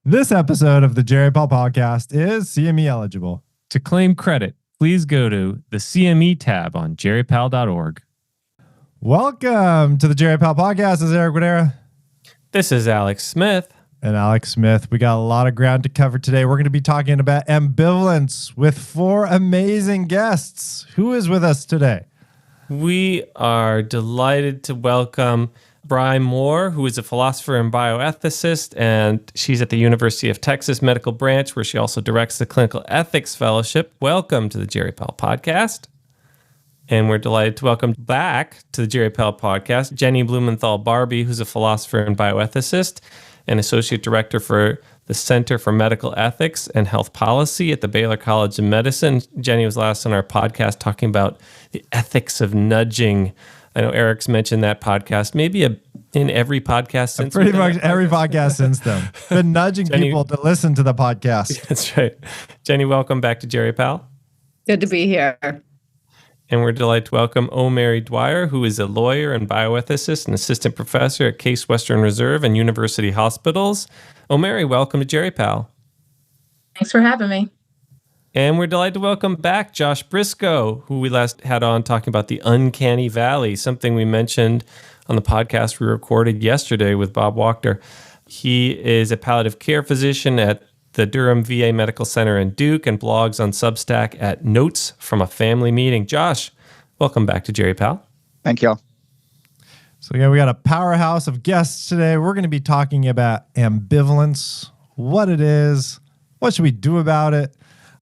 This episode of the Jerry Paul Podcast is CME eligible. To claim credit, please go to the CME tab on jerrypal.org. Welcome to the Jerry Paul Podcast. This is Eric Guadera. This is Alex Smith. And Alex Smith. We got a lot of ground to cover today. We're going to be talking about ambivalence with four amazing guests. Who is with us today? We are delighted to welcome Bryanna Moore, who is a philosopher and bioethicist, and she's at the University of Texas Medical Branch, where she also directs the Clinical Ethics Fellowship. Welcome to the Jerry Paul Podcast. And we're delighted to welcome back to the Jerry Paul Podcast Jenny Blumenthal-Barby, who's a philosopher and bioethicist and associate director for the Center for Medical Ethics and Health Policy at the Baylor College of Medicine. Jenny was last on our podcast talking about the ethics of nudging. I know Eric's mentioned that podcast, maybe in every podcast since. Pretty much every podcast since then. Been nudging Jenny, people to listen to the podcast. That's right. Jenny, welcome back to Jerry Pal. Good to be here. And we're delighted to welcome O.Mary Dwyer, who is a lawyer and bioethicist and assistant professor at Case Western Reserve and University Hospitals. O.Mary, welcome to Jerry Pal. Thanks for having me. And we're delighted to welcome back Josh Briscoe, who we last had on talking about the uncanny valley, something we mentioned on the podcast we recorded yesterday with Bob Wachter. He is a palliative care physician at the Durham VA Medical Center in Duke and blogs on Substack at Notes from a Family Meeting. Josh, welcome back to Jerry Pal. Thank you. So again, we got a powerhouse of guests today. We're going to be talking about ambivalence, what it is, what should we do about it.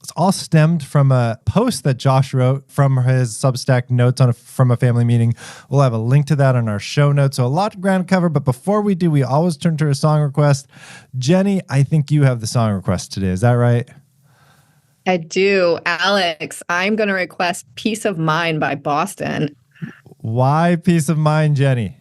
It's all stemmed from a post that Josh wrote from his Substack Notes from a Family Meeting. We'll have a link to that on our show notes. So a lot of ground to cover, but before we do, we always turn to a song request. Jenny, I think you have the song request today. Is that right? I do. Alex, I'm going to request Peace of Mind by Boston. Why Peace of Mind, Jenny?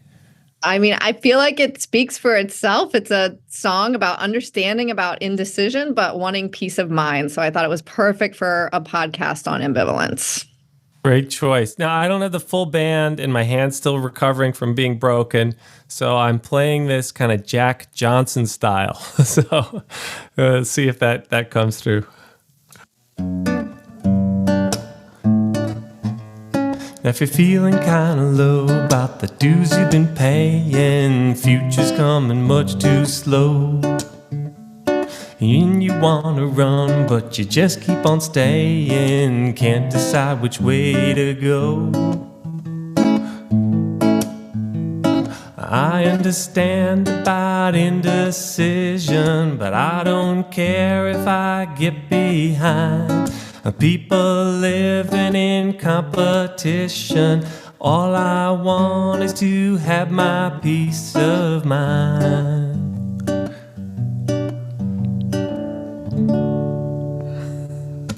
I mean, I feel like it speaks for itself. It's a song about understanding about indecision, but wanting peace of mind. So I thought it was perfect for a podcast on ambivalence. Great choice. Now, I don't have the full band and my hand's still recovering from being broken. So I'm playing this kind of Jack Johnson style. So let's see if that comes through. Now if you're feeling kind of low about the dues you've been paying, future's coming much too slow, and you want to run, but you just keep on staying, can't decide which way to go. I understand about indecision, but I don't care if I get behind people living in competition. All I want is to have my peace of mind.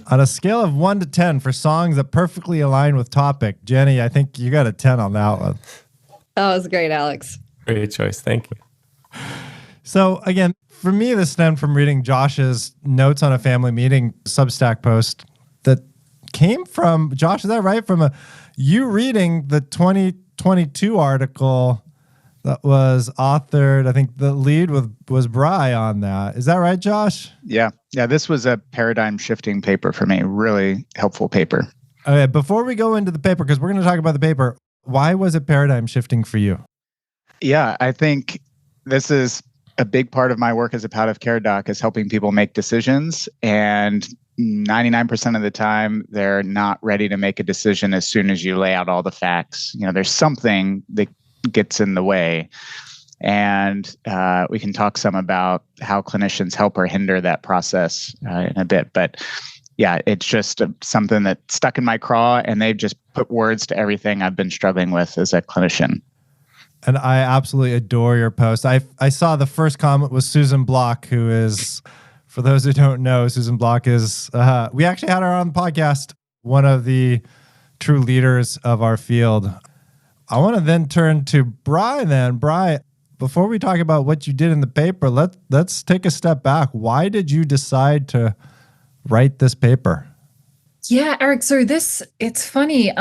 On a scale of 1 to 10 for songs that perfectly align with topic, Jenny, I think you got a 10 on that one. That was great, Alex. Great choice. Thank you. So again, for me, this stemmed from reading Josh's Notes on a Family Meeting Substack post that came from, Josh, is that right? From you reading the 2022 article that was authored, I think the lead was Bry on that. Is that right, Josh? Yeah. This was a paradigm shifting paper for me. Really helpful paper. Okay, before we go into the paper, because we're going to talk about the paper, why was it paradigm shifting for you? Yeah, I think this is a big part of my work as a palliative care doc is helping people make decisions. And 99% of the time, they're not ready to make a decision as soon as you lay out all the facts. You know, there's something that gets in the way. And we can talk some about how clinicians help or hinder that process in a bit. But yeah, it's just something that stuck in my craw, and they've just put words to everything I've been struggling with as a clinician. And I absolutely adore your post. I saw the first comment was Susan Block, who is, for those who don't know, Susan Block is, we actually had her on the podcast, one of the true leaders of our field. I want to then turn to Bry then. Bry, before we talk about what you did in the paper, let's take a step back. Why did you decide to write this paper? Yeah, Eric, so it's funny.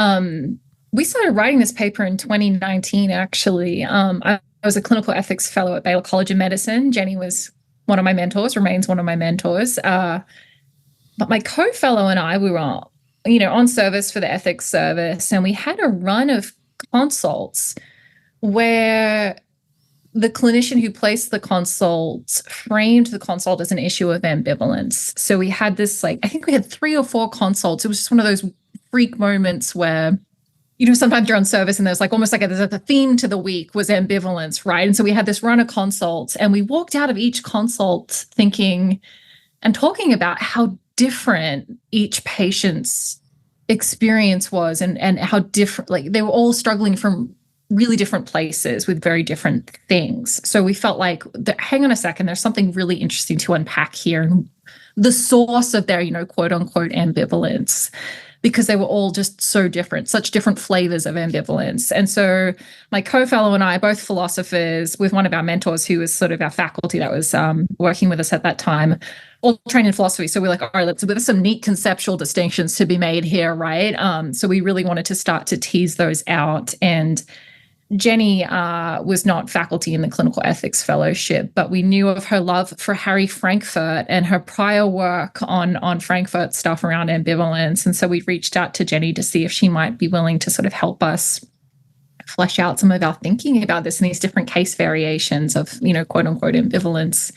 We started writing this paper in 2019, actually. I was a clinical ethics fellow at Baylor College of Medicine. Jenny was one of my mentors, remains one of my mentors. But my co-fellow and I, we were on service for the ethics service, and we had a run of consults where the clinician who placed the consults framed the consult as an issue of ambivalence. So we had this, I think we had 3 or 4 consults. It was just one of those freak moments where, sometimes you're on service and there's almost there's a theme to the week was ambivalence, right? And so we had this run of consults, and we walked out of each consult thinking and talking about how different each patient's experience was, and how different, they were all struggling from really different places with very different things. So we felt hang on a second, there's something really interesting to unpack here, and the source of their, quote unquote ambivalence, because they were all just so different, such different flavors of ambivalence. And so my co-fellow and I, both philosophers, with one of our mentors who was sort of our faculty that was working with us at that time, all trained in philosophy. So we're like, all right, there's some neat conceptual distinctions to be made here, right? So we really wanted to start to tease those out. And Jenny was not faculty in the clinical ethics fellowship, but we knew of her love for Harry Frankfurt and her prior work on Frankfurt stuff around ambivalence. And so we reached out to Jenny to see if she might be willing to sort of help us flesh out some of our thinking about this and these different case variations of, quote unquote ambivalence.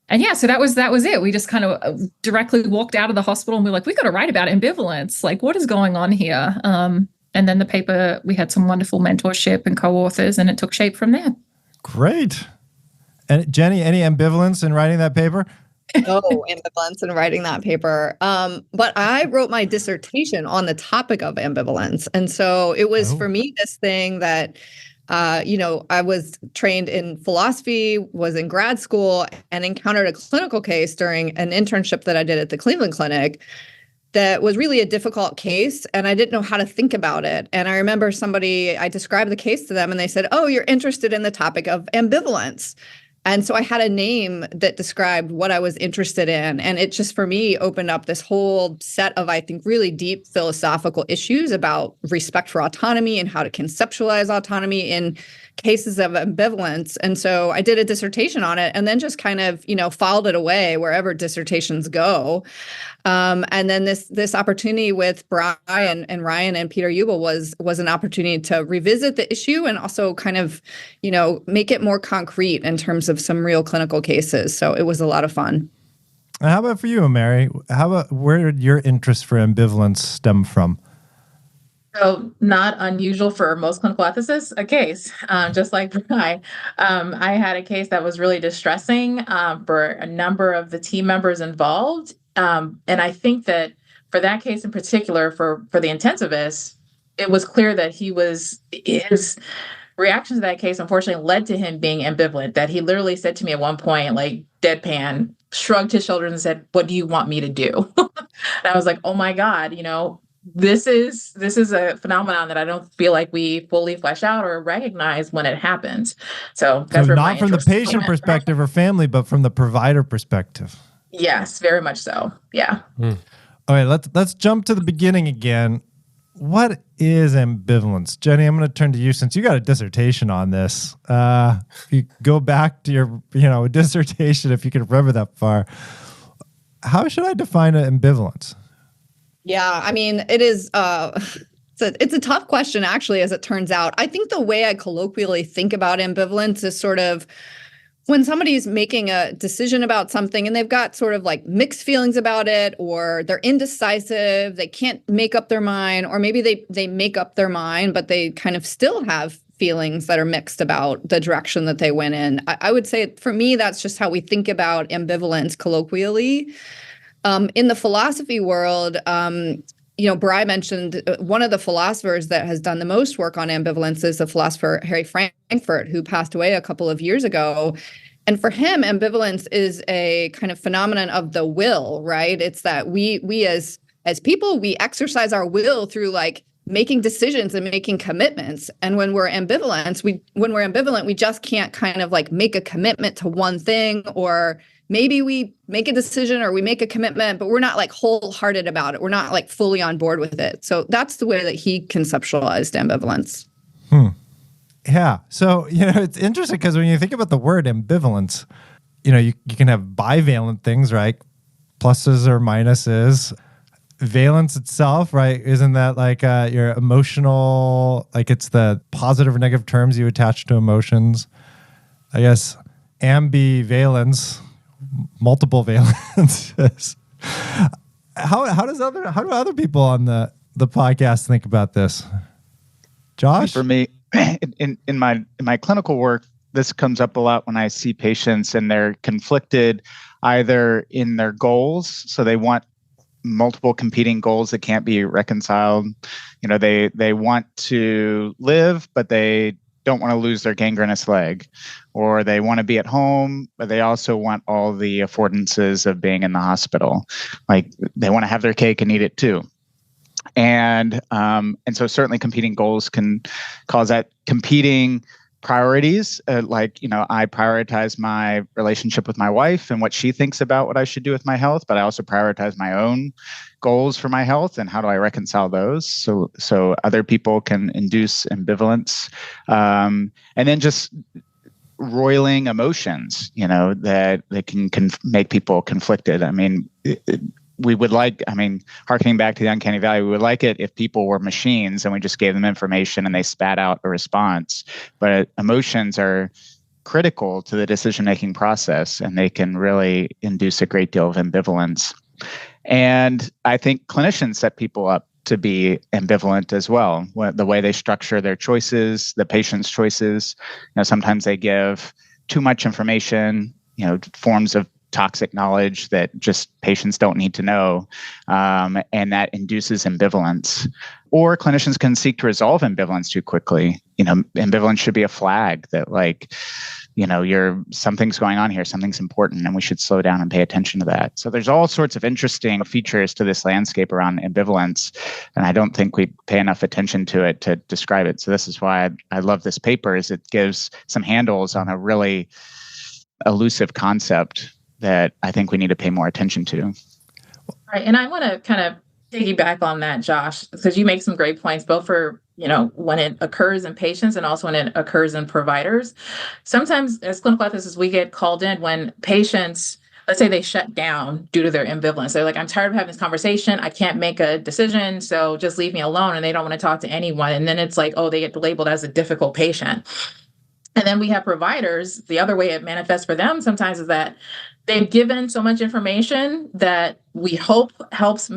And yeah, so that was it. We just kind of directly walked out of the hospital and we were like, we got to write about ambivalence. What is going on here? And then the paper, we had some wonderful mentorship and co-authors, and it took shape from there. Great. And Jenny, any ambivalence in writing that paper? No ambivalence in writing that paper. But I wrote my dissertation on the topic of ambivalence. And so it was for me this thing that, I was trained in philosophy, was in grad school, and encountered a clinical case during an internship that I did at the Cleveland Clinic that was really a difficult case, and I didn't know how to think about it. And I remember I described the case to them, and they said, oh, you're interested in the topic of ambivalence. And so I had a name that described what I was interested in. And it just, for me, opened up this whole set of, I think, really deep philosophical issues about respect for autonomy and how to conceptualize autonomy in cases of ambivalence. And so I did a dissertation on it, and then just kind of, filed it away wherever dissertations go. And then this opportunity with Brian and Ryan and Peter Ubel was an opportunity to revisit the issue and also kind of, make it more concrete in terms of some real clinical cases. So it was a lot of fun. How about for you, O.Mary? Where did your interest for ambivalence stem from? So not unusual for most clinical ethicists, a case, just like I had a case that was really distressing for a number of the team members involved. And I think that for that case in particular, for the intensivist, it was clear that his reaction to that case, unfortunately, led to him being ambivalent, that he literally said to me at one point, deadpan, shrugged his shoulders and said, what do you want me to do? And I was like, oh my God, this is a phenomenon that I don't feel like we fully flesh out or recognize when it happens. So that's not from the patient perspective or family, but from the provider perspective. Yes, very much so. Yeah. All right, let's jump to the beginning again. What is ambivalence? Jenny, I'm going to turn to you since you got a dissertation on this. You go back to your dissertation if you can remember that far. How should I define ambivalence? Yeah, I mean, it is it's a tough question, actually, as it turns out. I think the way I colloquially think about ambivalence is sort of when somebody's making a decision about something and they've got sort of mixed feelings about it, or they're indecisive, they can't make up their mind, or maybe they make up their mind, but they kind of still have feelings that are mixed about the direction that they went in. I would say, for me, that's just how we think about ambivalence colloquially. In the philosophy world, Bry mentioned one of the philosophers that has done the most work on ambivalence is the philosopher Harry Frankfurt, who passed away a couple of years ago. And for him, ambivalence is a kind of phenomenon of the will, right? It's that we as people, we exercise our will through making decisions and making commitments. And when we're ambivalent, we just can't kind of make a commitment to one thing, or maybe we make a decision or we make a commitment, but we're not wholehearted about it. We're not fully on board with it. So that's the way that he conceptualized ambivalence. Yeah. So, it's interesting because when you think about the word ambivalence, you can have bivalent things, right? Pluses or minuses. Valence itself, right? Isn't that like your emotional, like it's the positive or negative terms you attach to emotions? I guess ambivalence, multiple valences. How do other people on the podcast think about this? Josh? For me, in my clinical work, this comes up a lot when I see patients and they're conflicted either in their goals, so they want multiple competing goals that can't be reconciled. They want to live, but they don't want to lose their gangrenous leg, or they want to be at home, but they also want all the affordances of being in the hospital. Like they want to have their cake and eat it too. And so certainly competing goals can cause that. Competing priorities, I prioritize my relationship with my wife and what she thinks about what I should do with my health, but I also prioritize my own goals for my health and how do I reconcile those so other people can induce ambivalence. And then just roiling emotions, that can make people conflicted. I mean, harkening back to the uncanny valley, we would like it if people were machines and we just gave them information and they spat out a response. But emotions are critical to the decision-making process, and they can really induce a great deal of ambivalence. And I think clinicians set people up to be ambivalent as well. The way they structure their choices, the patient's choices, sometimes they give too much information, forms of toxic knowledge that just patients don't need to know, and that induces ambivalence. Or clinicians can seek to resolve ambivalence too quickly. Ambivalence should be a flag that something's going on here, something's important, and we should slow down and pay attention to that. So there's all sorts of interesting features to this landscape around ambivalence, and I don't think we pay enough attention to it to describe it. So this is why I love this paper, is it gives some handles on a really elusive concept that I think we need to pay more attention to. Right. And I want to kind of piggyback on that, Josh, because you make some great points, both for, when it occurs in patients and also when it occurs in providers. Sometimes as clinical ethicists, we get called in when patients, let's say they shut down due to their ambivalence. They're like, I'm tired of having this conversation. I can't make a decision, so just leave me alone. And they don't want to talk to anyone. And then it's like, oh, they get labeled as a difficult patient. And then we have providers. The other way it manifests for them sometimes is that they've given so much information that we hope helps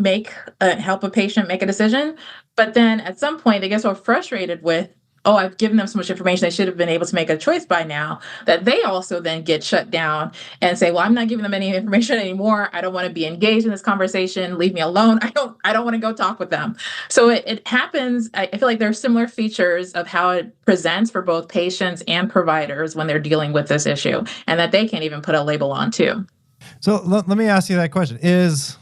help a patient make a decision. But then at some point they get so frustrated with, oh, I've given them so much information, they should have been able to make a choice by now, that they also then get shut down and say, well, I'm not giving them any information anymore. I don't want to be engaged in this conversation. Leave me alone. I don't want to go talk with them. So it happens. I feel like there are similar features of how it presents for both patients and providers when they're dealing with this issue, and that they can't even put a label on too. So let me ask you that question. Is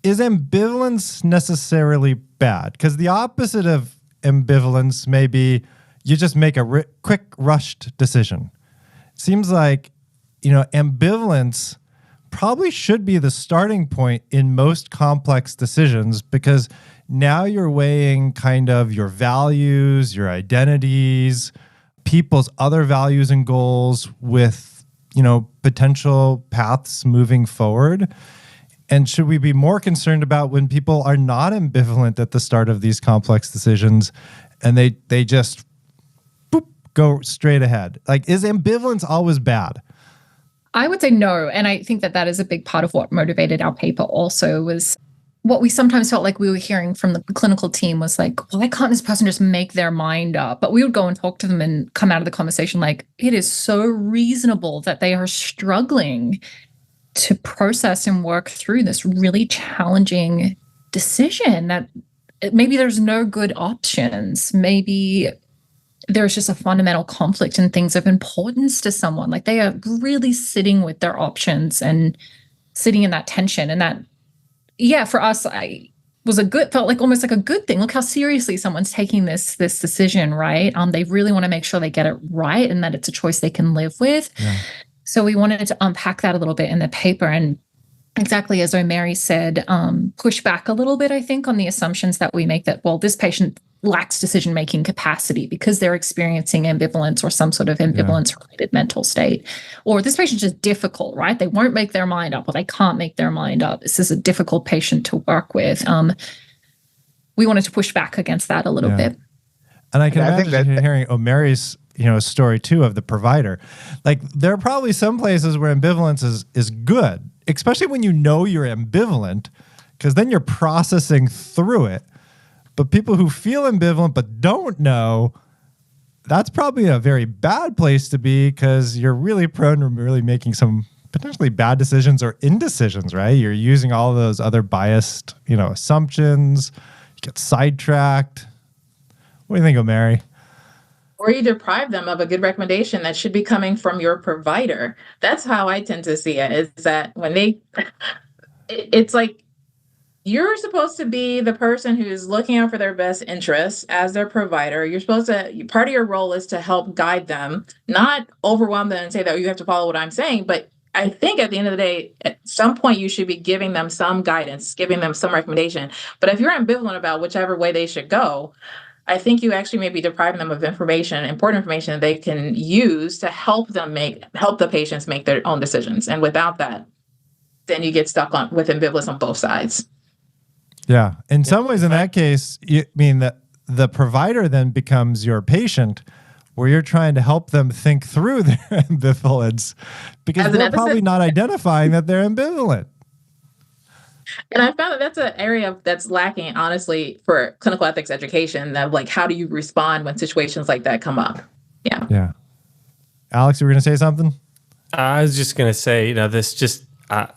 ambivalence necessarily bad? Because the opposite of ambivalence may be you just make a quick rushed decision. It seems like, ambivalence probably should be the starting point in most complex decisions, because now you're weighing kind of your values, your identities, people's other values and goals with, potential paths moving forward. And should we be more concerned about when people are not ambivalent at the start of these complex decisions and they just go straight ahead? Like, is ambivalence always bad? I would say no. And I think that is a big part of what motivated our paper also, was what we sometimes felt like we were hearing from the clinical team was like, well, why can't this person just make their mind up? But we would go and talk to them and come out of the conversation like, it is so reasonable that they are struggling to process and work through this really challenging decision, that maybe there's no good options. Maybe there's just a fundamental conflict in things of importance to someone. Like they are really sitting with their options and sitting in that tension. And that, for us, felt like almost like a good thing. Look how seriously someone's taking this decision, right? They really want to make sure they get it right and that it's a choice they can live with. Yeah. So we wanted to unpack that a little bit in the paper, and exactly as O.Mary said, push back a little bit, I think, on the assumptions that we make that, well, this patient lacks decision-making capacity because they're experiencing ambivalence or some sort of ambivalence-related mental state. Or this patient's just difficult, right? They won't make their mind up, or they can't make their mind up. This is a difficult patient to work with. We wanted to push back against that a little bit. And I can imagine hearing O.Mary's story too of the provider. Like, there are probably some places where ambivalence is good, especially when you know you're ambivalent, because then you're processing through it. But people who feel ambivalent but don't know, that's probably a very bad place to be, because you're really prone to really making some potentially bad decisions or indecisions, right? You're using all of those other biased, assumptions. You get sidetracked. What do you think, O.Mary? Or you deprive them of a good recommendation that should be coming from your provider. That's how I tend to see it, is that when it's like, you're supposed to be the person who's looking out for their best interests as their provider. You're supposed to, part of your role is to help guide them, not overwhelm them and say that you have to follow what I'm saying. But I think at the end of the day, at some point, you should be giving them some guidance, giving them some recommendation. But if you're ambivalent about whichever way they should go, I think you actually may be depriving them of information, important information that they can use to help the patients make their own decisions. And without that, then you get stuck with ambivalence on both sides. Yeah. In some ways, in that case, you mean that the provider then becomes your patient, where you're trying to help them think through their ambivalence, because they're probably not identifying that they're ambivalent. And I found that that's an area that's lacking, honestly, for clinical ethics education, that like, how do you respond when situations like that come up? Yeah. Yeah. Alex, you were going to say something? I was just going to say, this just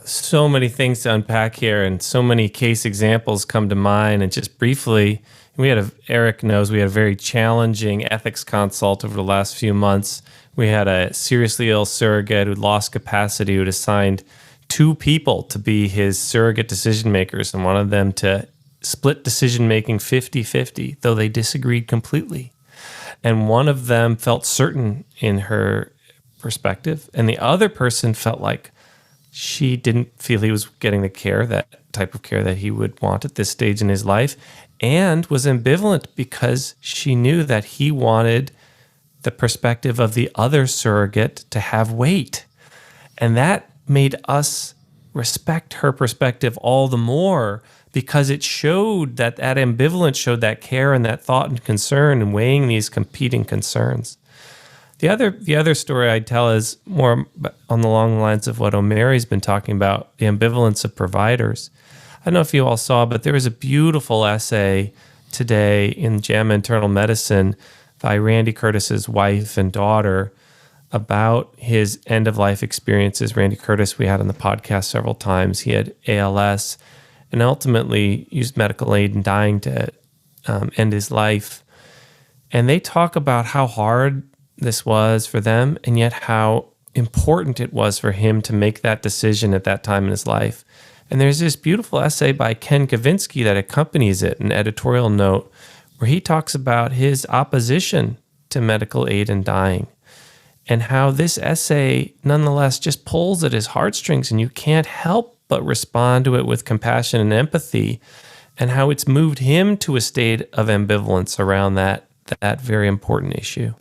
so many things to unpack here, and so many case examples come to mind. And just briefly, Eric knows we had a very challenging ethics consult over the last few months. We had a seriously ill surrogate who lost capacity, who had assigned 2 people to be his surrogate decision makers, and wanted them to split decision making 50-50, though they disagreed completely. And one of them felt certain in her perspective, and the other person felt like she didn't feel he was getting the care, that type of care that he would want at this stage in his life, and was ambivalent because she knew that he wanted the perspective of the other surrogate to have weight. And that made us respect her perspective all the more, because it showed that ambivalence showed that care and that thought and concern and weighing these competing concerns. The other story I'd tell is more on the long lines of what O.Mary's been talking about, the ambivalence of providers. I don't know if you all saw, but there was a beautiful essay today in JAMA Internal Medicine by Randy Curtis's wife and daughter about his end-of-life experiences. Randy Curtis, we had on the podcast several times. He had ALS and ultimately used medical aid in dying to end his life. And they talk about how hard this was for them, and yet how important it was for him to make that decision at that time in his life. And there's this beautiful essay by Ken Kavinsky that accompanies it, an editorial note, where he talks about his opposition to medical aid in dying, and how this essay nonetheless just pulls at his heartstrings, and you can't help but respond to it with compassion and empathy, and how it's moved him to a state of ambivalence around that very important issue.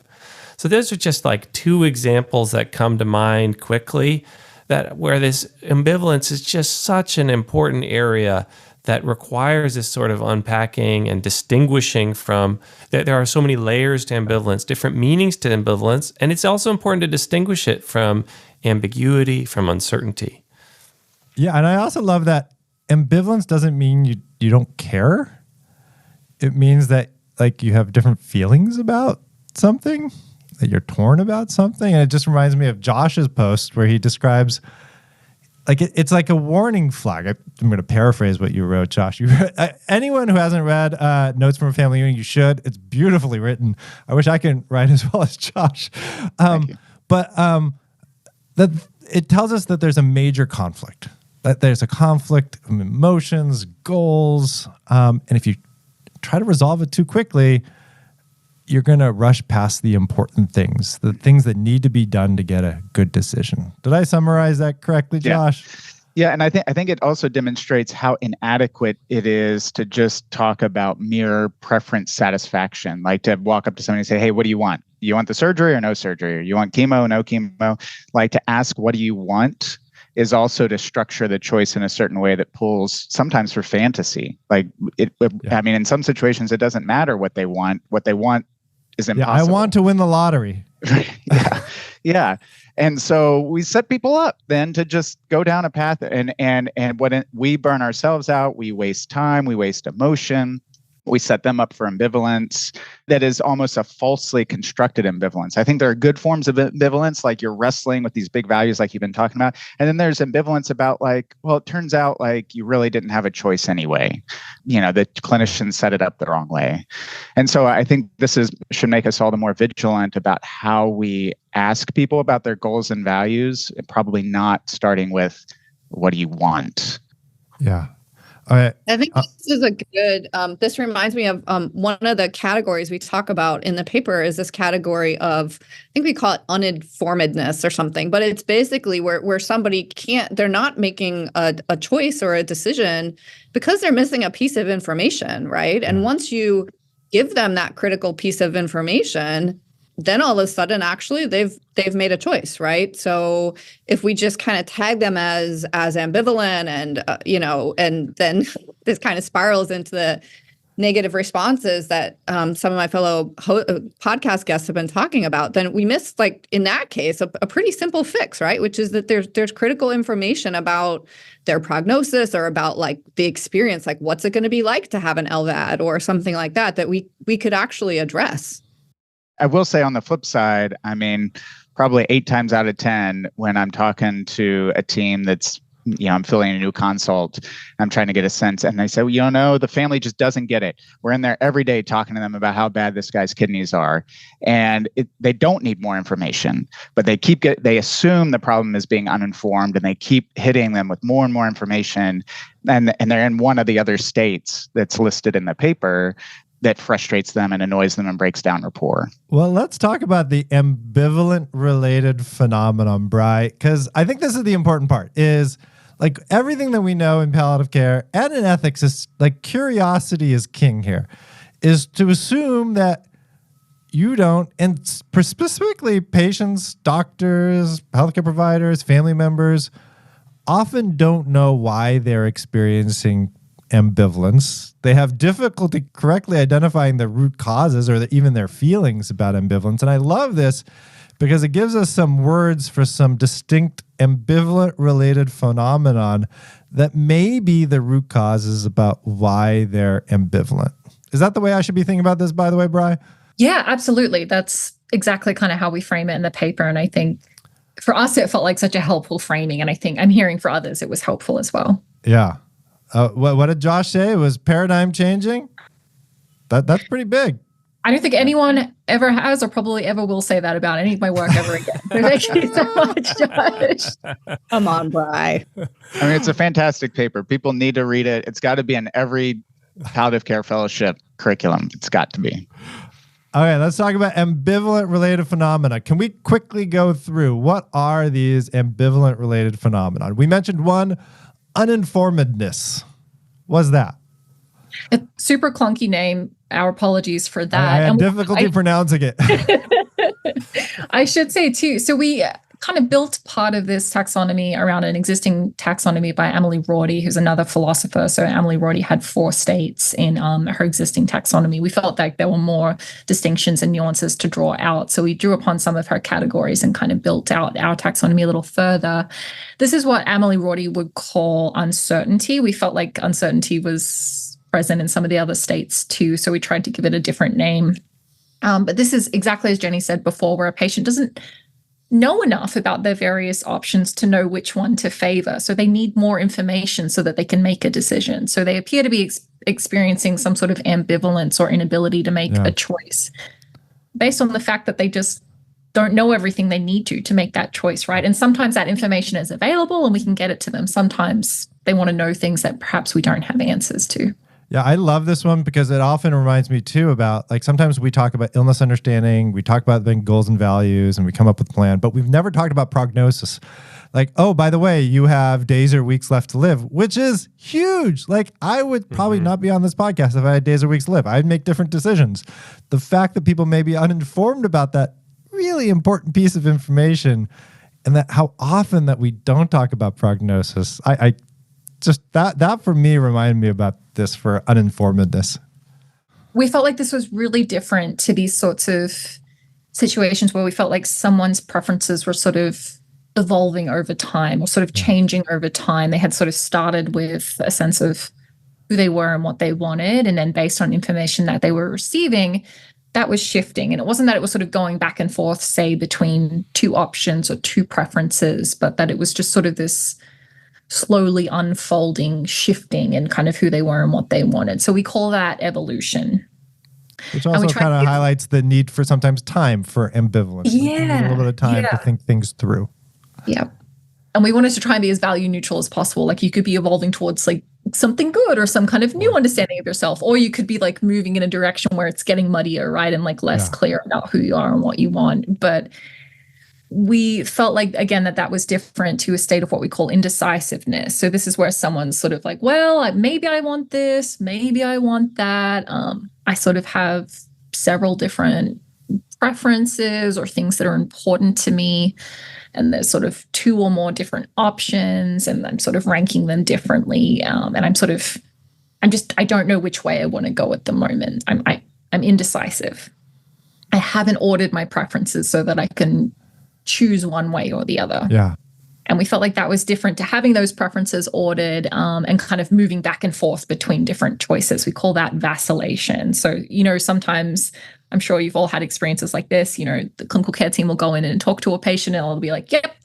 So those are just like 2 examples that come to mind quickly, that where this ambivalence is just such an important area that requires this sort of unpacking and distinguishing from, that there are so many layers to ambivalence, different meanings to ambivalence, and it's also important to distinguish it from ambiguity, from uncertainty. Yeah, and I also love that ambivalence doesn't mean you don't care. It means that like you have different feelings about something, that you're torn about something. And it just reminds me of Josh's post where he describes, like, it's like a warning flag. I'm going to paraphrase what you wrote, Josh. Anyone who hasn't read Notes from a Family Unit, you should. It's beautifully written. I wish I could write as well as Josh. But that it tells us that there's a major conflict, that there's a conflict of emotions, goals. And if you try to resolve it too quickly, you're going to rush past the important things, the things that need to be done to get a good decision. Did I summarize that correctly, Josh? Yeah, and I think it also demonstrates how inadequate it is to just talk about mere preference satisfaction, like to walk up to somebody and say, "Hey, what do you want? You want the surgery or no surgery? Or you want chemo or no chemo?" Like to ask, "What do you want?" is also to structure the choice in a certain way that pulls sometimes for fantasy. Like I mean, in some situations, it doesn't matter what they want. What they want is impossible. Yeah, I want to win the lottery. Yeah. And so we set people up then to just go down a path, and we burn ourselves out, we waste time, we waste emotion. We set them up for ambivalence that is almost a falsely constructed ambivalence. I think there are good forms of ambivalence, like you're wrestling with these big values like you've been talking about. And then there's ambivalence about like, well, it turns out like you really didn't have a choice anyway. The clinicians set it up the wrong way. And so I think should make us all the more vigilant about how we ask people about their goals and values, probably not starting with, what do you want? Yeah. All right. I think this is a good, this reminds me of one of the categories we talk about in the paper is this category of, I think we call it uninformedness or something, but it's basically where somebody they're not making a choice or a decision because they're missing a piece of information, right? And once you give them that critical piece of information, then all of a sudden, actually, they've made a choice, right? So if we just kind of tag them as ambivalent, and and then this kind of spirals into the negative responses that some of my fellow podcast guests have been talking about, then we miss, like in that case, a pretty simple fix, right? Which is that there's critical information about their prognosis or about like the experience, like what's it going to be like to have an LVAD or something like that we could actually address. I will say on the flip side, I mean, probably 8 times out of 10, when I'm talking to a team that's, I'm filling a new consult, I'm trying to get a sense, and they say, well, the family just doesn't get it. We're in there every day talking to them about how bad this guy's kidneys are, and they don't need more information, but they assume the problem is being uninformed, and they keep hitting them with more and more information, and they're in one of the other states that's listed in the paper that frustrates them and annoys them and breaks down rapport. Well, let's talk about the ambivalent-related phenomenon, Bri, because I think this is the important part, is like everything that we know in palliative care and in ethics is like curiosity is king here, is to assume that you don't, and specifically patients, doctors, healthcare providers, family members often don't know why they're experiencing ambivalence. They have difficulty correctly identifying the root causes or even their feelings about ambivalence. And I love this because it gives us some words for some distinct ambivalent-related phenomenon that may be the root causes about why they're ambivalent. Is that the way I should be thinking about this, by the way, Bri? Yeah, absolutely. That's exactly kind of how we frame it in the paper. And I think for us, it felt like such a helpful framing. And I think I'm hearing for others, it was helpful as well. Yeah. What did Josh say? It was paradigm changing? That's pretty big. I don't think anyone ever has or probably ever will say that about any of my work ever again. So thank you so much, Josh. Come on, Bri. I mean, it's a fantastic paper. People need to read it. It's got to be in every palliative care fellowship curriculum. It's got to be. All right, let's talk about ambivalent-related phenomena. Can we quickly go through what are these ambivalent-related phenomena? We mentioned one, uninformedness. What's that? A super clunky name. Our apologies for that. I had difficulty pronouncing it. I should say too. So we kind of built part of this taxonomy around an existing taxonomy by Emily Rorty, who's another philosopher. So Emily Rorty had 4 states in her existing taxonomy. We felt like there were more distinctions and nuances to draw out. So we drew upon some of her categories and kind of built out our taxonomy a little further. This is what Emily Rorty would call uncertainty. We felt like uncertainty was present in some of the other states too. So we tried to give it a different name. But this is exactly as Jenny said before, where a patient doesn't know enough about their various options to know which one to favor. So they need more information so that they can make a decision. So they appear to be experiencing some sort of ambivalence or inability to make a choice based on the fact that they just don't know everything they need to make that choice, right? And sometimes that information is available and we can get it to them. Sometimes they want to know things that perhaps we don't have answers to. Yeah, I love this one because it often reminds me too about, like, sometimes we talk about illness understanding, we talk about goals and values, and we come up with a plan, but we've never talked about prognosis. like, oh, by the way, you have days or weeks left to live, which is huge. Like, I would probably not be on this podcast if I had days or weeks to live. I'd make different decisions. The fact that people may be uninformed about that really important piece of information, and that how often that we don't talk about prognosis, I just that for me reminded me about this for uninformedness. We felt like this was really different to these sorts of situations where we felt like someone's preferences were sort of evolving over time or sort of changing over time. They had sort of started with a sense of who they were and what they wanted, and then based on information that they were receiving, that was shifting. And it wasn't that it was sort of going back and forth, say, between two options or two preferences, but that it was just sort of this slowly unfolding, shifting in kind of who they were and what they wanted. So we call that evolution. Which also kind of highlights the need for sometimes time for ambivalence. Yeah. Like you need a little bit of time to think things through. Yeah. And we wanted to try and be as value neutral as possible. Like you could be evolving towards like something good or some kind of new understanding of yourself, or you could be like moving in a direction where it's getting muddier, right? And like less clear about who you are and what you want. But we felt like, again, that was different to a state of what we call indecisiveness. So this is where someone's sort of like, well, maybe I want this, maybe I want that. I sort of have several different preferences or things that are important to me. And there's sort of two or more different options, and I'm sort of ranking them differently. And I don't know which way I want to go at the moment. I'm indecisive. I haven't ordered my preferences so that I can choose one way or the other. Yeah. And we felt like that was different to having those preferences ordered and kind of moving back and forth between different choices. We call that vacillation. So, sometimes I'm sure you've all had experiences like this. The clinical care team will go in and talk to a patient and they'll be like, yep,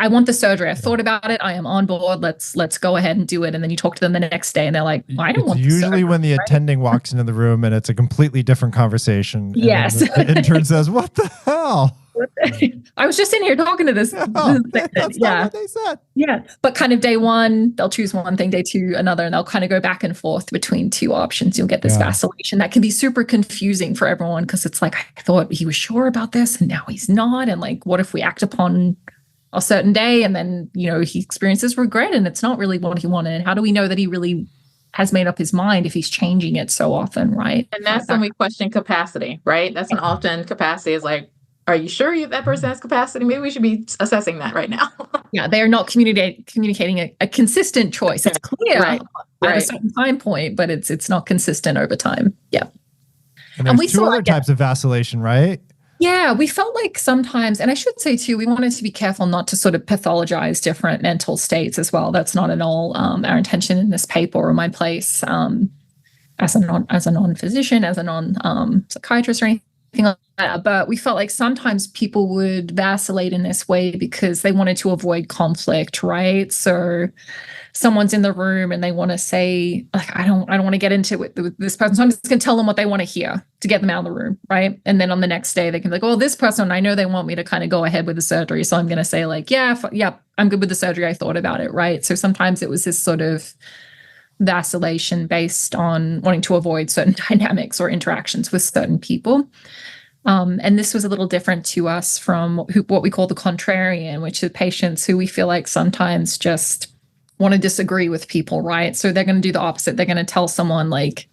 I want the surgery. I've thought about it. I am on board. Let's go ahead and do it. And then you talk to them the next day and they're like, well, I don't want the surgery. Usually when the attending walks into the room and it's a completely different conversation. Yes. And the intern says, what the hell? I was just in here talking to this. That's not what they said. Yeah. But kind of day one, they'll choose one thing, day two, another, and they'll kind of go back and forth between two options. You'll get this vacillation that can be super confusing for everyone because it's like, I thought he was sure about this and now he's not. And like, what if we act upon a certain day and then, he experiences regret and it's not really what he wanted? How do we know that he really has made up his mind if he's changing it so often, right? And that's when we question capacity, right? That's when often capacity is like, are you sure that person has capacity? Maybe we should be assessing that right now. Yeah, they are not communicating a consistent choice. It's clear at a certain time point, but it's not consistent over time. Yeah. And there's two other types of vacillation, right? Yeah, we felt like sometimes, and I should say too, we wanted to be careful not to sort of pathologize different mental states as well. That's not at all our intention in this paper or my place as a non-physician, as a non-psychiatrist or anything like that. But we felt like sometimes people would vacillate in this way because they wanted to avoid conflict, right? So someone's in the room and they want to say, like, I don't want to get into it with this person, so I'm just going to tell them what they want to hear to get them out of the room, right? And then on the next day, they can be like, oh, this person, I know they want me to kind of go ahead with the surgery, so I'm going to say like, yeah, I'm good with the surgery. I thought about it, right? So sometimes it was this sort of vacillation based on wanting to avoid certain dynamics or interactions with certain people. And this was a little different to us from what we call the contrarian, which are patients who we feel like sometimes just want to disagree with people, right? So they're going to do the opposite. They're going to tell someone like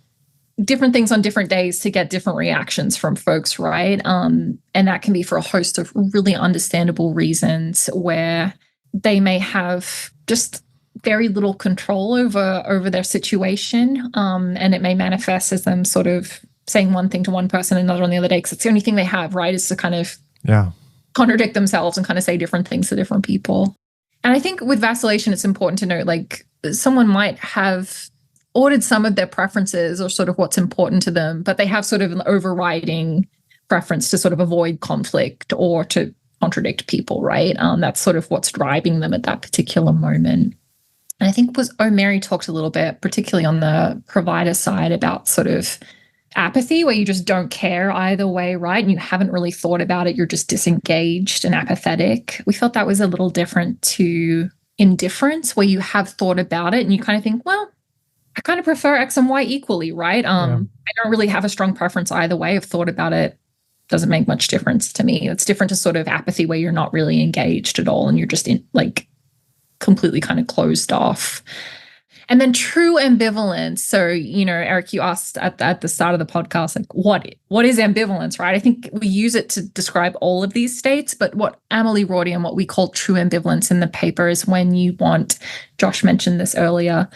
different things on different days to get different reactions from folks, right? And that can be for a host of really understandable reasons where they may have just very little control over their situation. And it may manifest as them sort of saying one thing to one person and another on the other day, because it's the only thing they have, right? Is to kind of contradict themselves and kind of say different things to different people. And I think with vacillation, it's important to note, like, someone might have ordered some of their preferences or sort of what's important to them, but they have sort of an overriding preference to sort of avoid conflict or to contradict people, right? That's sort of what's driving them at that particular moment. And I think O.Mary talked a little bit, particularly on the provider side, about sort of apathy, where you just don't care either way, right? And you haven't really thought about it. You're just disengaged and apathetic. We felt that was a little different to indifference, where you have thought about it and you kind of think, well, I kind of prefer X and Y equally, right? I don't really have a strong preference either way. I've thought about it doesn't make much difference to me. It's different to sort of apathy where you're not really engaged at all and you're just in like completely kind of closed off. And then true ambivalence. So, Eric, you asked at the start of the podcast, like, what is ambivalence, right? I think we use it to describe all of these states, but what Amelie Rorty and what we call true ambivalence in the paper is when you want, Josh mentioned this earlier,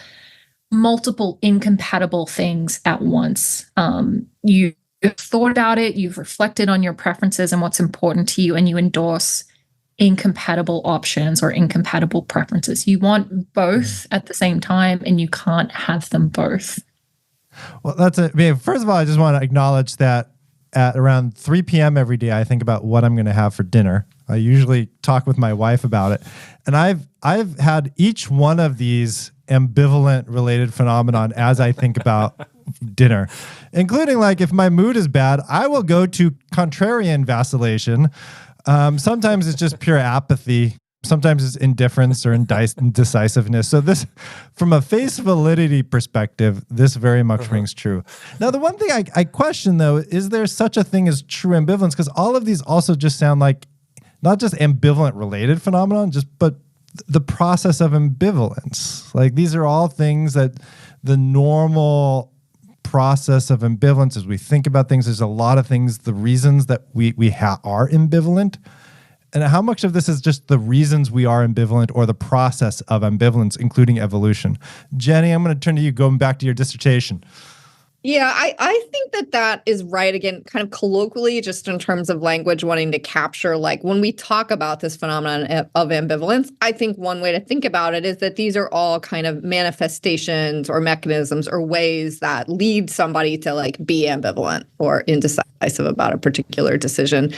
multiple incompatible things at once. You've thought about it, you've reflected on your preferences and what's important to you, and you endorse incompatible options or incompatible preferences. You want both at the same time, and you can't have them both. Well, first of all, I just want to acknowledge that at around 3 p.m. every day, I think about what I'm going to have for dinner. I usually talk with my wife about it. And I've had each one of these ambivalent related phenomenon as I think about dinner, including like if my mood is bad, I will go to contrarian vacillation. Sometimes it's just pure apathy. Sometimes it's indifference or indecisiveness. So this, from a face validity perspective, this very much rings true. Now, the one thing I question, though, is there such a thing as true ambivalence? Because all of these also just sound like not just ambivalent related phenomenon, but the process of ambivalence. Like these are all things that the normal process of ambivalence, as we think about things, there's a lot of things, the reasons that we are ambivalent. And how much of this is just the reasons we are ambivalent or the process of ambivalence, including evolution? Jenny, I'm going to turn to you, going back to your dissertation. Yeah, I think that is right. Again, kind of colloquially, just in terms of language, wanting to capture, like when we talk about this phenomenon of ambivalence, I think one way to think about it is that these are all kind of manifestations or mechanisms or ways that lead somebody to like be ambivalent or indecisive about a particular decision.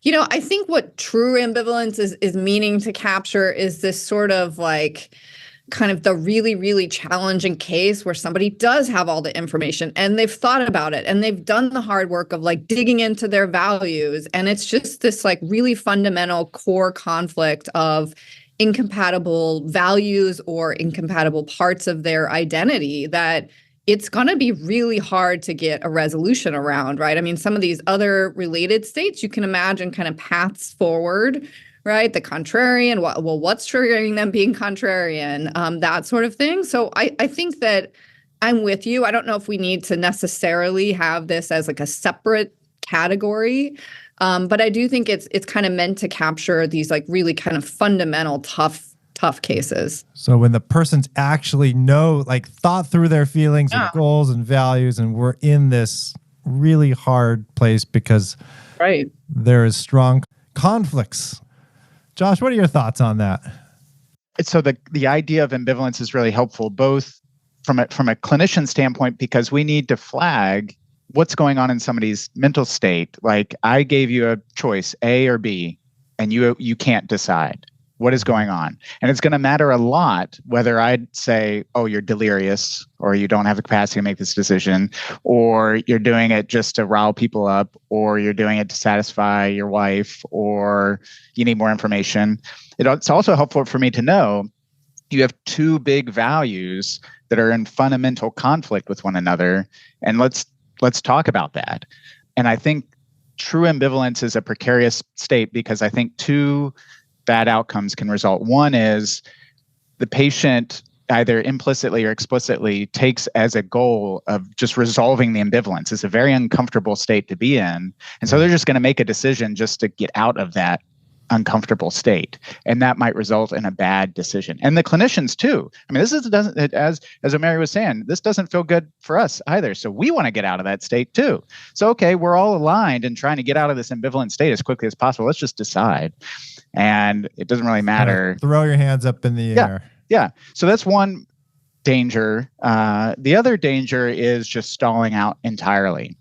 I think what true ambivalence is meaning to capture is this sort of like kind of the really, really challenging case where somebody does have all the information and they've thought about it and they've done the hard work of like digging into their values. And it's just this like really fundamental core conflict of incompatible values or incompatible parts of their identity that it's going to be really hard to get a resolution around, right? I mean, some of these other related states, you can imagine kind of paths forward, right? The contrarian, what's triggering them being contrarian, that sort of thing. So I think that I'm with you. I don't know if we need to necessarily have this as like a separate category, but I do think it's kind of meant to capture these like really kind of fundamental tough cases. So when the person's actually thought through their feelings and goals and values, and we're in this really hard place because there is strong conflicts. Josh, what are your thoughts on that? So the idea of ambivalence is really helpful, both from a clinician standpoint, because we need to flag what's going on in somebody's mental state. Like I gave you a choice, A or B, and you can't decide what is going on. And it's going to matter a lot whether I'd say, oh, you're delirious, or you don't have the capacity to make this decision, or you're doing it just to rile people up, or you're doing it to satisfy your wife, or you need more information. It's also helpful for me to know you have two big values that are in fundamental conflict with one another. And let's talk about that. And I think true ambivalence is a precarious state because I think two bad outcomes can result. One is the patient either implicitly or explicitly takes as a goal of just resolving the ambivalence. It's a very uncomfortable state to be in. And so they're just going to make a decision just to get out of that uncomfortable state. And that might result in a bad decision. And the clinicians too. I mean, as O.Mary was saying, this doesn't feel good for us either. So we want to get out of that state too. So, okay, we're all aligned in trying to get out of this ambivalent state as quickly as possible. Let's just decide. And it doesn't really matter. Throw your hands up in the air. Yeah. So that's one danger. The other danger is just stalling out entirely.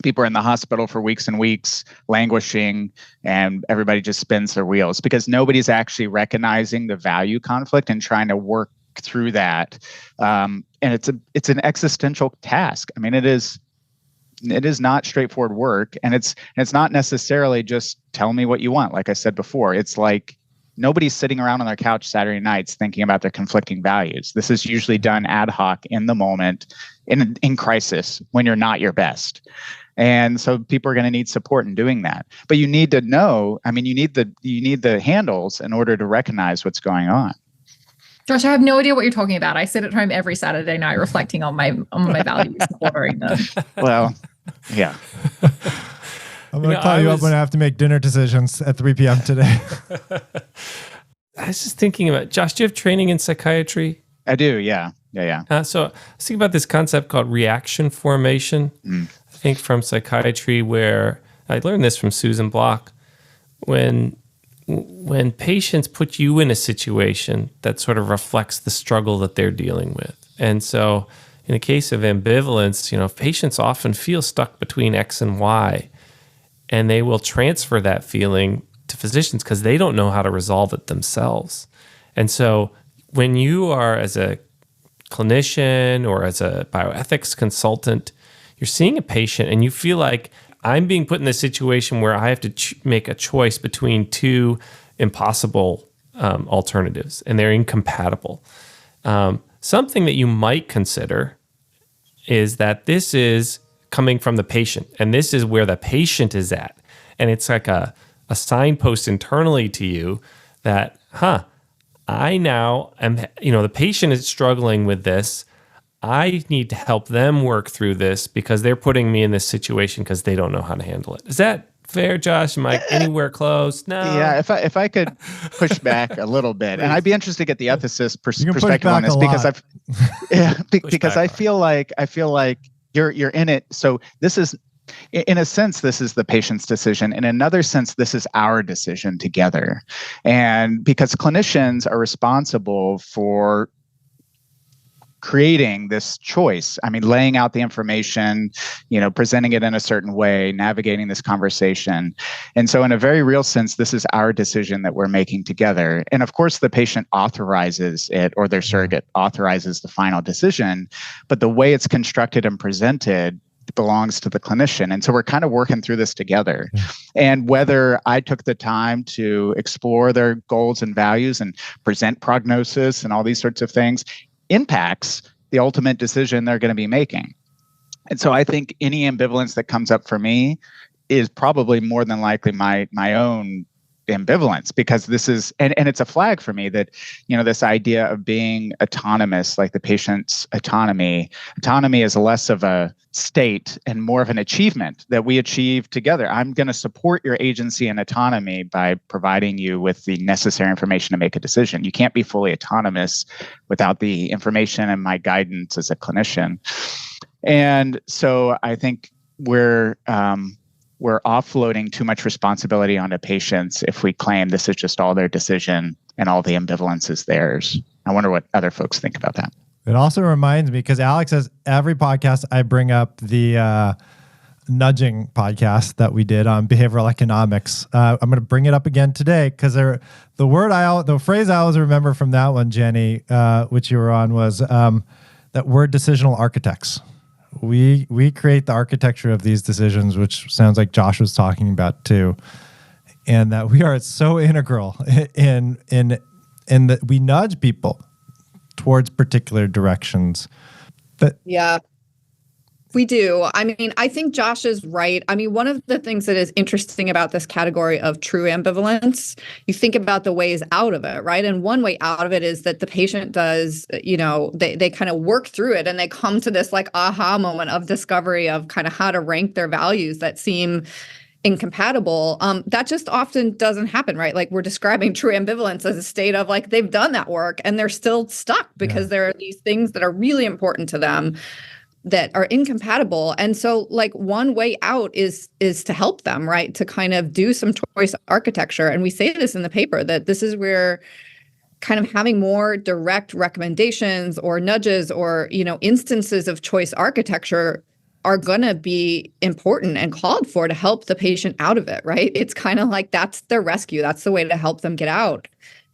People are in the hospital for weeks and weeks, languishing, and everybody just spins their wheels because nobody's actually recognizing the value conflict and trying to work through that. And it's an existential task. I mean, it is not straightforward work, and it's not necessarily just tell me what you want. Like I said before, it's like nobody's sitting around on their couch Saturday nights thinking about their conflicting values. This is usually done ad hoc in the moment, in crisis, when you're not your best. And so people are going to need support in doing that. But you need to know, I mean, you need the handles in order to recognize what's going on. Josh, I have no idea what you're talking about. I sit at home every Saturday night reflecting on my values and ordering them. Well, yeah. I'm going to call you up when I have to make dinner decisions at 3 p.m. today. I was just thinking about, Josh, do you have training in psychiatry? I do, yeah. So I was thinking about this concept called reaction formation. I think from psychiatry, where I learned this from Susan Block. When patients put you in a situation that sort of reflects the struggle that they're dealing with. And so in the case of ambivalence, patients often feel stuck between X and Y, and they will transfer that feeling to physicians because they don't know how to resolve it themselves. And so when you are, as a clinician or as a bioethics consultant, you're seeing a patient and you feel like, I'm being put in this situation where I have to make a choice between two impossible alternatives, and they're incompatible. Something that you might consider is that this is coming from the patient, and this is where the patient is at. And it's like a signpost internally to you that, I now am, the patient is struggling with this. I need to help them work through this because they're putting me in this situation because they don't know how to handle it. Is that fair, Josh? Am I anywhere close? No. Yeah, if I could push back a little bit, and I'd be interested to get the ethicist perspective on this because I feel like you're in it. So this is, in a sense, this is the patient's decision. In another sense, this is our decision together, and because clinicians are responsible for creating this choice. I mean, laying out the information, presenting it in a certain way, navigating this conversation. And so in a very real sense, this is our decision that we're making together. And of course, the patient authorizes it, or their surrogate authorizes the final decision, but the way it's constructed and presented belongs to the clinician. And so we're kind of working through this together. And whether I took the time to explore their goals and values and present prognosis and all these sorts of things impacts the ultimate decision they're going to be making. And so I think any ambivalence that comes up for me is probably more than likely my own ambivalence, because this is, and it's a flag for me that, this idea of being autonomous, like the patient's autonomy is less of a state and more of an achievement that we achieve together. I'm going to support your agency and autonomy by providing you with the necessary information to make a decision. You can't be fully autonomous without the information and my guidance as a clinician. And so I think we're offloading too much responsibility onto patients if we claim this is just all their decision and all the ambivalence is theirs. I wonder what other folks think about that. It also reminds me, because Alex says every podcast I bring up the nudging podcast that we did on behavioral economics. I'm going to bring it up again today because the phrase I always remember from that one, Jenny, which you were on, was that we're decisional architects. We create the architecture of these decisions, which sounds like Josh was talking about too, and that we are so integral in that we nudge people towards particular directions. Yeah, we do. I mean, I think Josh is right. I mean, one of the things that is interesting about this category of true ambivalence, you think about the ways out of it, right? And one way out of it is that the patient does, they kind of work through it and they come to this like aha moment of discovery of kind of how to rank their values that seem incompatible. That just often doesn't happen, right? Like we're describing true ambivalence as a state of like they've done that work and they're still stuck because there are these things that are really important to them that are incompatible. And so like one way out is to help them, right? To kind of do some choice architecture. And we say this in the paper that this is where kind of having more direct recommendations or nudges or, instances of choice architecture are going to be important and called for to help the patient out of it, right? It's kind of like that's their rescue. That's the way to help them get out.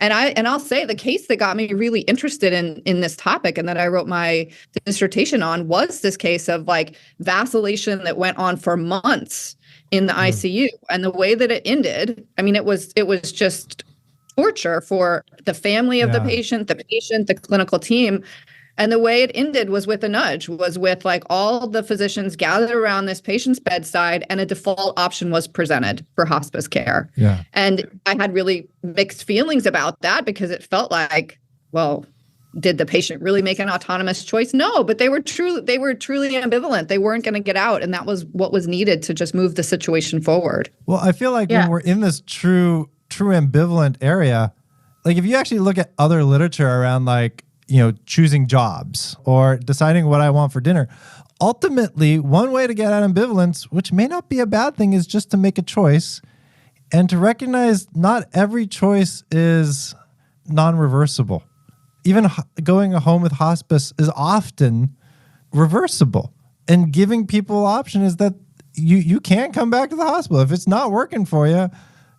And I'll say the case that got me really interested in this topic and that I wrote my dissertation on was this case of like vacillation that went on for months in the ICU. And the way that it ended, I mean, it was just torture for the family of the patient, the clinical team. And the way it ended was with a nudge, was with like all the physicians gathered around this patient's bedside and a default option was presented for hospice care. Yeah. And I had really mixed feelings about that because it felt like, well, did the patient really make an autonomous choice? No, but they were truly ambivalent. They weren't going to get out. And that was what was needed to just move the situation forward. Well, I feel like when we're in this true ambivalent area, like if you actually look at other literature around like, choosing jobs or deciding what I want for dinner, ultimately one way to get out of ambivalence, which may not be a bad thing, is just to make a choice and to recognize not every choice is non-reversible. Even going home with hospice is often reversible, and giving people option is that you can come back to the hospital. If it's not working for you,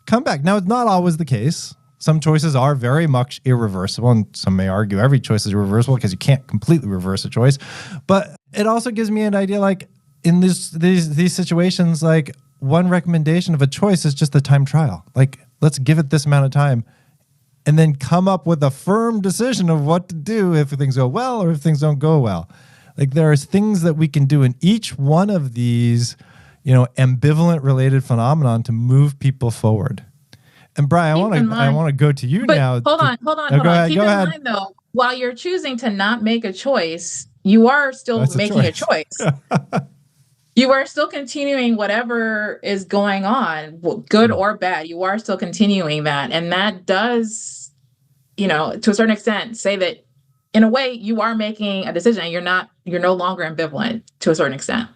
come back. Now, it's not always the case. Some choices are very much irreversible, and some may argue every choice is irreversible because you can't completely reverse a choice. But it also gives me an idea, like in these situations, like one recommendation of a choice is just the time trial. Like, let's give it this amount of time and then come up with a firm decision of what to do if things go well or if things don't go well. Like there are things that we can do in each one of these, ambivalent related phenomenon to move people forward. And Brian, I want to go to you now. Hold on. Keep in mind though, while you're choosing to not make a choice, you are still making a choice. You are still continuing whatever is going on, good or bad. You are still continuing that. And that does, to a certain extent, say that in a way you are making a decision and you're no longer ambivalent to a certain extent.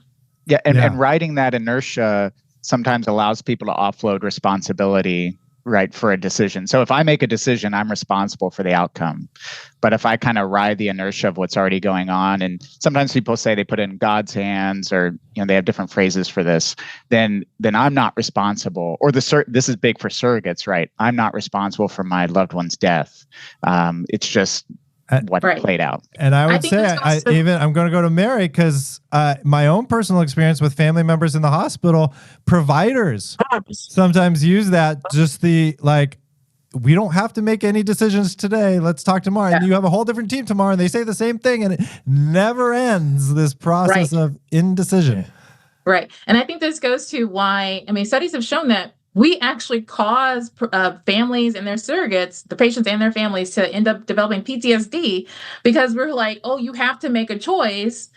Yeah. And riding that inertia sometimes allows people to offload responsibility, right, for a decision. So if I make a decision, I'm responsible for the outcome. But if I kind of ride the inertia of what's already going on, and sometimes people say they put it in God's hands, or they have different phrases for this, then I'm not responsible. Or this is big for surrogates, right? I'm not responsible for my loved one's death. It's just what played out. And I would say I'm going to go to Mary because my own personal experience with family members in the hospital, providers sometimes use that, just we don't have to make any decisions today. Let's talk tomorrow. Yeah. And you have a whole different team tomorrow and they say the same thing and it never ends, this process of indecision. Right. And I think this goes to why, studies have shown that we actually cause families and their surrogates, the patients and their families, to end up developing PTSD because we're like, oh, you have to make a choice,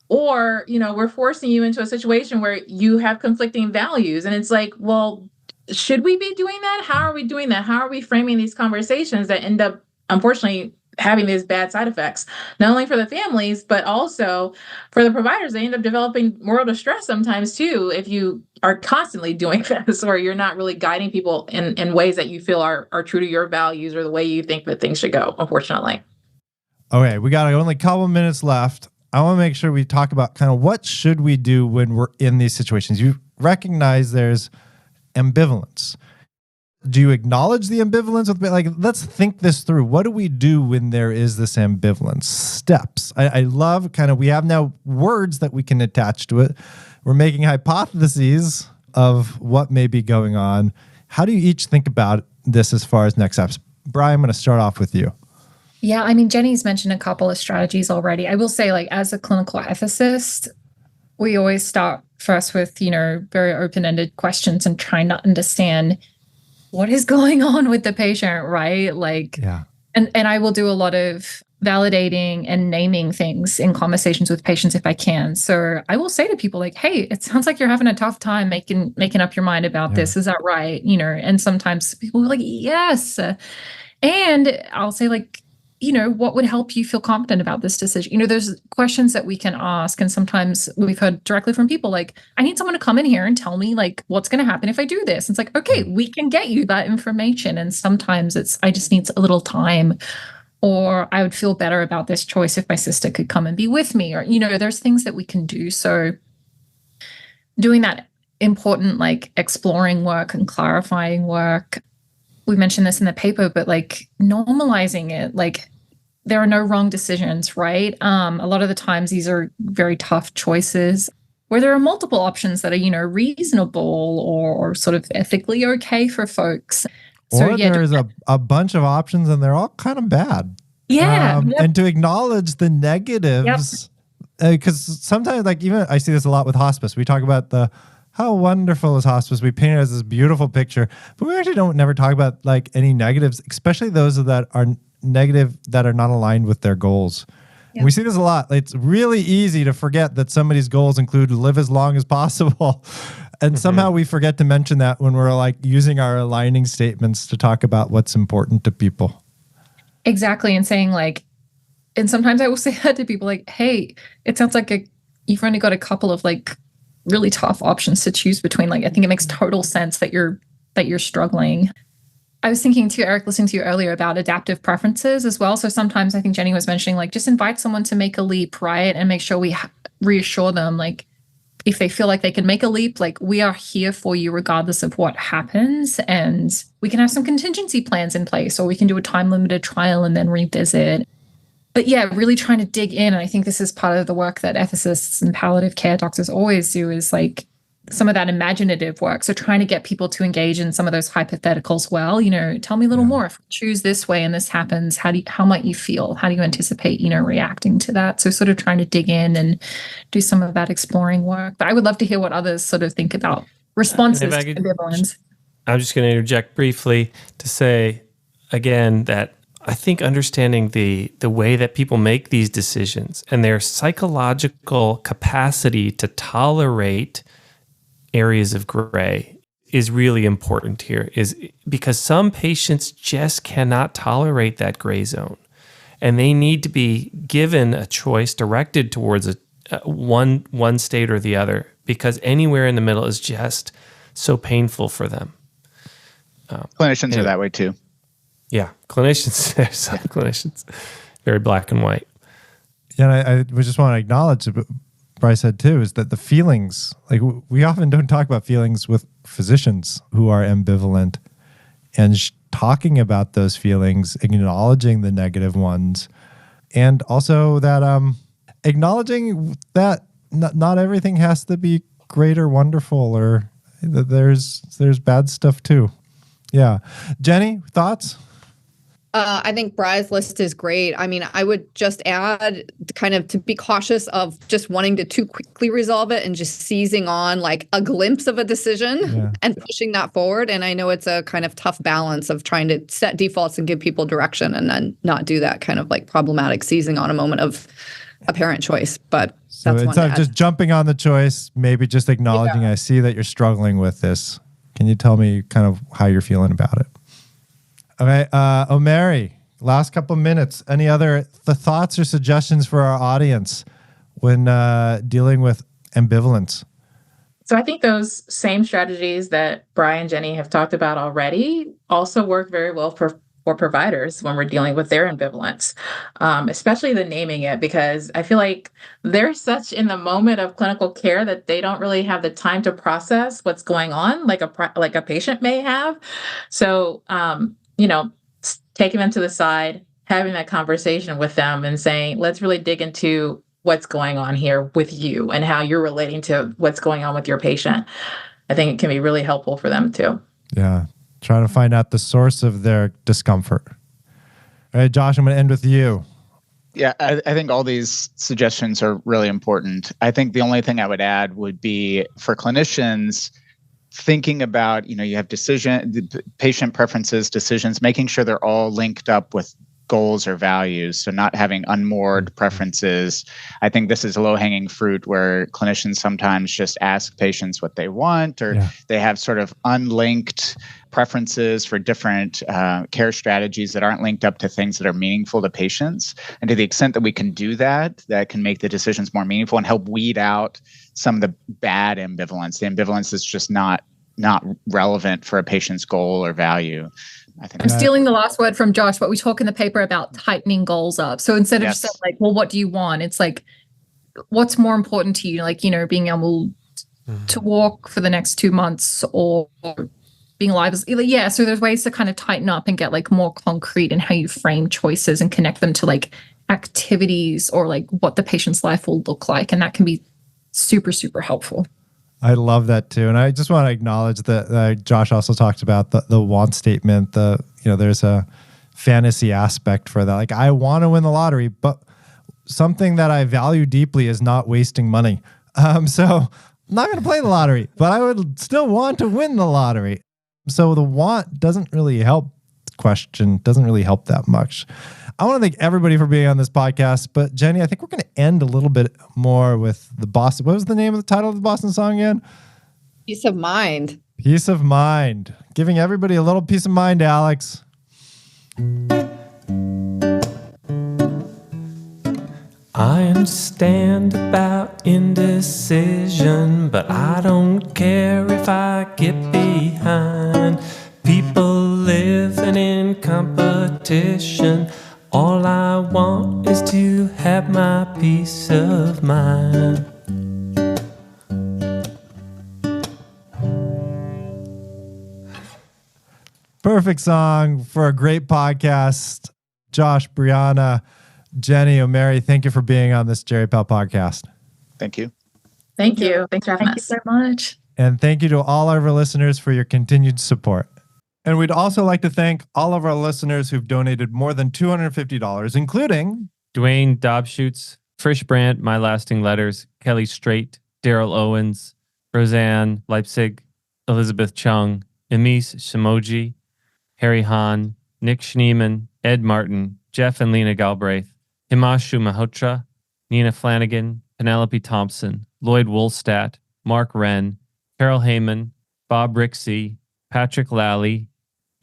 or, we're forcing you into a situation where you have conflicting values. And it's like, well, should we be doing that? How are we doing that? How are we framing these conversations that end up, unfortunately, having these bad side effects, not only for the families, but also for the providers? They end up developing moral distress sometimes too, if you are constantly doing this, or you're not really guiding people in ways that you feel are true to your values or the way you think that things should go, unfortunately. Okay, we got only a couple minutes left. I want to make sure we talk about kind of what should we do when we're in these situations. You recognize there's ambivalence. Do you acknowledge the ambivalence? Let's think this through. What do we do when there is this ambivalence? Steps. I love we have now words that we can attach to it. We're making hypotheses of what may be going on. How do you each think about this as far as next steps? Brian, I'm going to start off with you. Yeah, Jenny's mentioned a couple of strategies already. I will say, as a clinical ethicist, we always start first with, very open-ended questions and trying to understand what is going on with the patient, right? And I will do a lot of validating and naming things in conversations with patients if I can. So I will say to people hey, it sounds like you're having a tough time making up your mind about this. Is that right? And sometimes people are yes. And I'll say what would help you feel confident about this decision? There's questions that we can ask. And sometimes we've heard directly from people I need someone to come in here and tell me what's going to happen if I do this. It's okay, we can get you that information. And sometimes I just need a little time, or I would feel better about this choice if my sister could come and be with me, or, there's things that we can do. So doing that important, exploring work and clarifying work. We mentioned this in the paper, but normalizing it, there are no wrong decisions, right? A lot of the times these are very tough choices where there are multiple options that are, reasonable or sort of ethically okay for folks. Or there's a bunch of options and they're all kind of bad. Yeah. And to acknowledge the negatives. Because sometimes, like, even I see this a lot with hospice. We talk about how wonderful is hospice. We paint it as this beautiful picture, but we actually don't never talk about like any negatives, especially those that are negative that are not aligned with their goals. Yeah. We see this a lot. It's really easy to forget that somebody's goals include to live as long as possible. And somehow we forget to mention that when we're like using our aligning statements to talk about what's important to people. Exactly. And saying like, and sometimes I will say that to people like, hey, it sounds like you've only got a couple of like really tough options to choose between. Like, I think it makes total sense that you're struggling. I was thinking too, Eric, listening to you earlier about adaptive preferences as well. So sometimes I think Jenny was mentioning like, just invite someone to make a leap, right? And make sure we reassure them, like, if they feel like they can make a leap, like, we are here for you regardless of what happens. And we can have some contingency plans in place, or we can do a time-limited trial and then revisit. But yeah, really trying to dig in. And I think this is part of the work that ethicists and palliative care doctors always do, is like some of that imaginative work. So trying to get people to engage in some of those hypotheticals. Well, tell me a little more. If we choose this way and this happens, how might you feel? How do you anticipate, reacting to that? So sort of trying to dig in and do some of that exploring work. But I would love to hear what others sort of think about responses to ambivalence. I'm just going to interject briefly to say again that I think understanding the way that people make these decisions and their psychological capacity to tolerate areas of gray is really important here, is because some patients just cannot tolerate that gray zone, and they need to be given a choice directed towards one state or the other, because anywhere in the middle is just so painful for them. Clinicians are that way too. Yeah, clinicians. There's some clinicians, very black and white. Yeah, and I just want to acknowledge what Bryce said too, is that the feelings, like we often don't talk about feelings with physicians who are ambivalent, and talking about those feelings, acknowledging the negative ones, and also that acknowledging that not everything has to be great or wonderful, or that there's bad stuff too. Yeah. Jenny, thoughts? I think Bry's list is great. I mean, I would just add kind of to be cautious of just wanting to too quickly resolve it and just seizing on like a glimpse of a decision and pushing that forward. And I know it's a kind of tough balance of trying to set defaults and give people direction and then not do that kind of like problematic seizing on a moment of apparent choice. But so that's instead of just jumping on the choice, maybe just acknowledging, I see that you're struggling with this. Can you tell me kind of how you're feeling about it? Okay, O.Mary, last couple minutes. Any other thoughts or suggestions for our audience when dealing with ambivalence? So I think those same strategies that Brian and Jenny have talked about already also work very well for providers when we're dealing with their ambivalence, especially the naming it, because I feel like they're such in the moment of clinical care that they don't really have the time to process what's going on, like a patient may have. So, taking them to the side, having that conversation with them and saying, let's really dig into what's going on here with you and how you're relating to what's going on with your patient. I think it can be really helpful for them too. Yeah. Trying to find out the source of their discomfort. All right, Josh, I'm going to end with you. Yeah, I think all these suggestions are really important. I think the only thing I would add would be for clinicians, thinking about, you have patient preferences, decisions, making sure they're all linked up with goals or values. So not having unmoored preferences. I think this is a low-hanging fruit where clinicians sometimes just ask patients what they want, or they have sort of unlinked preferences for different care strategies that aren't linked up to things that are meaningful to patients. And to the extent that we can do that, that can make the decisions more meaningful and help weed out some of the bad ambivalence, the ambivalence that's just not relevant for a patient's goal or value. I think I'm stealing the last word from Josh, but we talk in the paper about tightening goals up. So instead of just like, well, what do you want? It's like, what's more important to you? Like, being able to walk for the next 2 months or being alive. So there's ways to kind of tighten up and get like more concrete in how you frame choices and connect them to like activities or like what the patient's life will look like. And that can be super, super helpful. I love that too. And I just want to acknowledge that Josh also talked about the want statement. There's a fantasy aspect for that. Like, I want to win the lottery, but something that I value deeply is not wasting money. So I'm not going to play the lottery, but I would still want to win the lottery. So the want doesn't really help. Question doesn't really help that much. I want to thank everybody for being on this podcast, but Jenny, I think we're going to end a little bit more with the Boston. What was the name of the title of the Boston song again? Peace of mind. Peace of mind. Giving everybody a little peace of mind, Alex. I understand about indecision, but I don't care if I get behind. People living in competition. All I want is to have my peace of mind. Perfect song for a great podcast. Josh, Bryanna, Jenny, O.Mary, thank you for being on this Jerry Pell podcast. Thank you. Thank you. Thanks for having us. Thank you so much. And thank you to all of our listeners for your continued support. And we'd also like to thank all of our listeners who've donated more than $250, including Dwayne Dobschutz, Frisch Brandt, My Lasting Letters, Kelly Strait, Daryl Owens, Roseanne Leipzig, Elizabeth Chung, Emise Shimoji, Harry Hahn, Nick Schneeman, Ed Martin, Jeff and Lena Galbraith, Himashu Malhotra, Nina Flanagan, Penelope Thompson, Lloyd Woolstat, Mark Wren, Carol Heyman, Bob Rixey, Patrick Lally,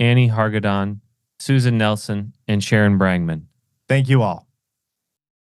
Annie Hargadon, Susan Nelson, and Sharon Brangman. thank you all.